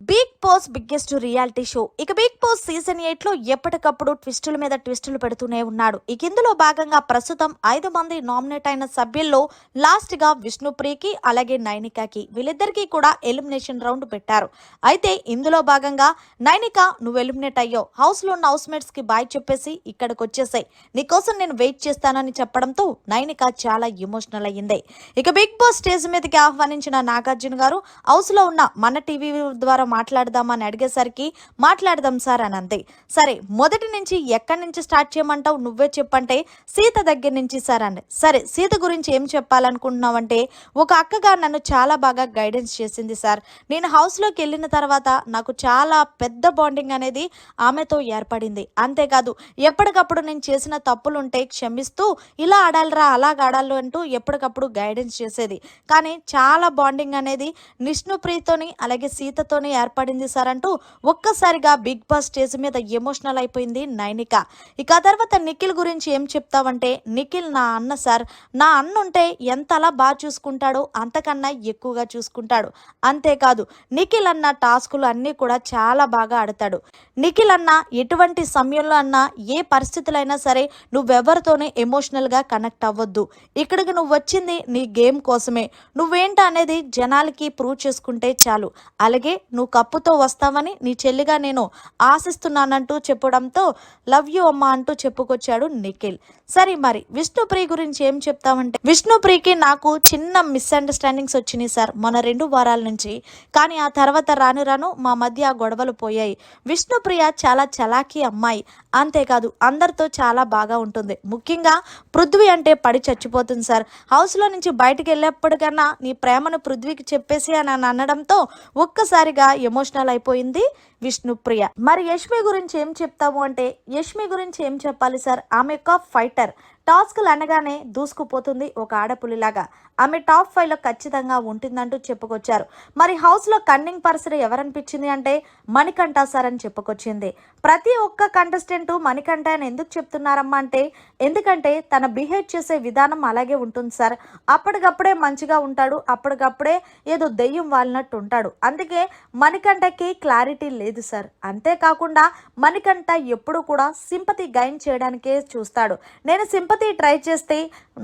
Big boss biggest reality show. ఇక big boss season 8 లో ఎప్పటికప్పుడు ట్విస్టుల మీద ట్విస్టులు పెడుతూనే ఉన్నాడు. ఇక ఇందులో భాగంగా ప్రస్తుతం 5 మంది నామినేట్ అయిన సభ్యుల్లో లాస్ట్ గా విష్ణుప్రియకి అలాగే నైనికాకి వీళ్ళిద్దరికీ కూడా ఎలిమినేషన్ రౌండ్ పెట్టారు. అయితే ఇందులో భాగంగా నైనిక నువ్వు ఎలిమినేట్ అయ్యావు, హౌస్ లో ఉన్న హౌస్ మేట్స్ కి బాయ్ చెప్పేసి ఇక్కడికి వచ్చేసాయి, నీకోసం నేను వెయిట్ చేస్తానని చెప్పడంతో నైనిక చాలా ఎమోషనల్ అయ్యింది. ఇక బిగ్ బాస్ స్టేజ్ మీదకి ఆహ్వానించిన నాగార్జున గారు హౌస్ లో ఉన్న మన టీవీ ద్వారా మాట్లాడదామని అడిగేసరికి మాట్లాడదాం సార్ అని అంతే. సరే మొదటి నుంచి ఎక్కడి నుంచి స్టార్ట్ చేయమంటావు, నువ్వే చెప్పంటే సీత దగ్గర నుంచి సార్ అండి. సరే సీత గురించి ఏం చెప్పాలనుకుంటున్నావంటే, ఒక అక్కగా నన్ను చాలా బాగా గైడెన్స్ చేసింది సార్. నేను హౌస్లోకి వెళ్ళిన తర్వాత నాకు చాలా పెద్ద బాండింగ్ అనేది ఆమెతో ఏర్పడింది. అంతేకాదు ఎప్పటికప్పుడు నేను చేసిన తప్పులుంటే క్షమిస్తూ ఇలా ఆడాలరా అలాగ ఆడాలి అంటూ ఎప్పటికప్పుడు గైడెన్స్ చేసేది. కానీ చాలా బాండింగ్ అనేది విష్ణుప్రియతోని అలాగే సీతతోని ఏర్పడింది సార్ అంటూ ఒక్కసారిగా బిగ్ బాస్ స్టేజ్ మీద ఎమోషనల్ అయిపోయింది నైనిక. ఇక ఆ తర్వాత నిఖిల్ గురించి ఏం చెప్తావంటే, నిఖిల్ నా అన్న సార్, నా అన్న ఉంటే ఎంతలా బాగా చూసుకుంటాడో అంతకన్నా ఎక్కువగా చూసుకుంటాడు. అంతేకాదు నిఖిల్ అన్న టాస్కులు అన్నీ కూడా చాలా బాగా ఆడతాడు. నిఖిల్ అన్న ఎటువంటి సమయంలో అన్నా ఏ పరిస్థితులైనా సరే నువ్వెవరితోనే ఎమోషనల్గా కనెక్ట్ అవ్వద్దు, ఇక్కడికి నువ్వు వచ్చింది నీ గేమ్ కోసమే, నువ్వేంట అనేది జనాలకి ప్రూవ్ చేసుకుంటే చాలు, అలాగే నువ్వు కప్పుతో వస్తావని నీ చెల్లిగా నేను ఆశిస్తున్నానంటూ చెప్పడంతో లవ్ యూ అమ్మా అంటూ చెప్పుకొచ్చాడు నిఖిల్. సరే మరి విష్ణుప్రియ గురించి ఏం చెప్తామంటే, విష్ణుప్రియకి నాకు చిన్న మిస్అండర్స్టాండింగ్స్ వచ్చినాయి సార్ మొన్న 2 వారాల నుంచి. కానీ ఆ తర్వాత రాను రాను మా మధ్య ఆ గొడవలు పోయాయి. విష్ణుప్రియ చాలా చలాకీ అమ్మాయి, అంతేకాదు అందరితో చాలా బాగా ఉంటుంది. ముఖ్యంగా పృథ్వీ అంటే పడి చచ్చిపోతుంది సార్. హౌస్లో నుంచి బయటకు వెళ్ళేప్పటికన్నా నీ ప్రేమను పృథ్వీకి చెప్పేసి అని అనడంతో ఒక్కసారిగా ఎమోషనల్ అయిపోయింది విష్ణుప్రియ. మరి యష్మి గురించి ఏం చెప్తాము అంటే, యష్మి గురించి ఏం చెప్పాలి సార్, ఆమె ఒక ఫైటర్. టాస్క్లు అనగానే దూసుకుపోతుంది ఒక ఆడపులిలాగా. ఆమె టాప్ 5లో ఖచ్చితంగా ఉంటుందంటూ చెప్పుకొచ్చారు. మరి హౌస్లో కన్నింగ్ పర్సన్ ఎవరనిపించింది అంటే మణికంఠ సార్ అని చెప్పుకొచ్చింది. ప్రతి ఒక్క కంటెస్టెంట్ మణికంఠ అని ఎందుకు చెప్తున్నారమ్మా అంటే, ఎందుకంటే తన బిహేవ్ చేసే విధానం అలాగే ఉంటుంది సార్. అప్పటికప్పుడే మంచిగా ఉంటాడు, అప్పటికప్పుడే ఏదో దెయ్యం వాలినట్టు ఉంటాడు. అందుకే మణికంఠకి క్లారిటీ లేదు సార్. అంతేకాకుండా మణికంఠ ఎప్పుడు కూడా సింపతి గైన్ చేయడానికే చూస్తాడు. నేను సింపతి ట్రై చేస్తే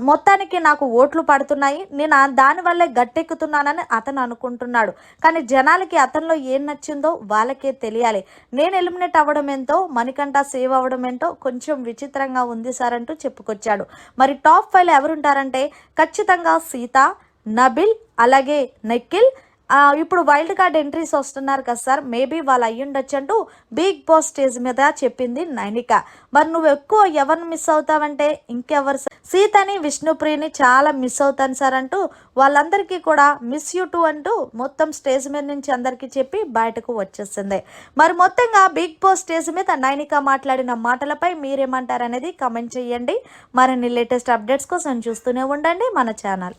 మొత్తానికి నాకు ఓట్లు పడుతున్నాయి, నేను దానివల్లే గట్టెక్కుతున్నానని అతను అనుకుంటున్నాడు. కానీ జనాలకి అతనిలో ఏం నచ్చిందో వాళ్ళకే తెలియాలి. నేను ఎలిమినేట్ అవ్వడం ఏంటో, మణికంఠ సేవ్ అవ్వడం ఏంటో కొంచెం విచిత్రంగా ఉంది సార్ అంటూ చెప్పుకొచ్చాడు. మరి టాప్ 5లో ఎవరుంటారంటే ఖచ్చితంగా సీత, నబిల్ అలాగే నిఖిల్. ఇప్పుడు వైల్డ్ కార్డ్ ఎంట్రీస్ వస్తున్నారు కదా సార్, మేబీ వాళ్ళు అయ్యుండొచ్చు అంటూ బిగ్ బాస్ స్టేజ్ మీద చెప్పింది నైనిక. మరి నువ్వు ఎక్కువ ఎవరిని మిస్ అవుతావంటే ఇంకెవరు, సీతని విష్ణుప్రియని చాలా మిస్ అవుతాను సార్ అంటూ వాళ్ళందరికీ కూడా మిస్ యూ టూ అంటూ మొత్తం స్టేజ్ మీద నుంచి అందరికీ చెప్పి బయటకు వచ్చేసింది. మరి మొత్తంగా బిగ్ బాస్ స్టేజ్ మీద నైనిక మాట్లాడిన మాటలపై మీరేమంటారనేది కమెంట్ చేయండి. మరిన్ని లేటెస్ట్ అప్డేట్స్ కోసం చూస్తూనే ఉండండి మన ఛానల్.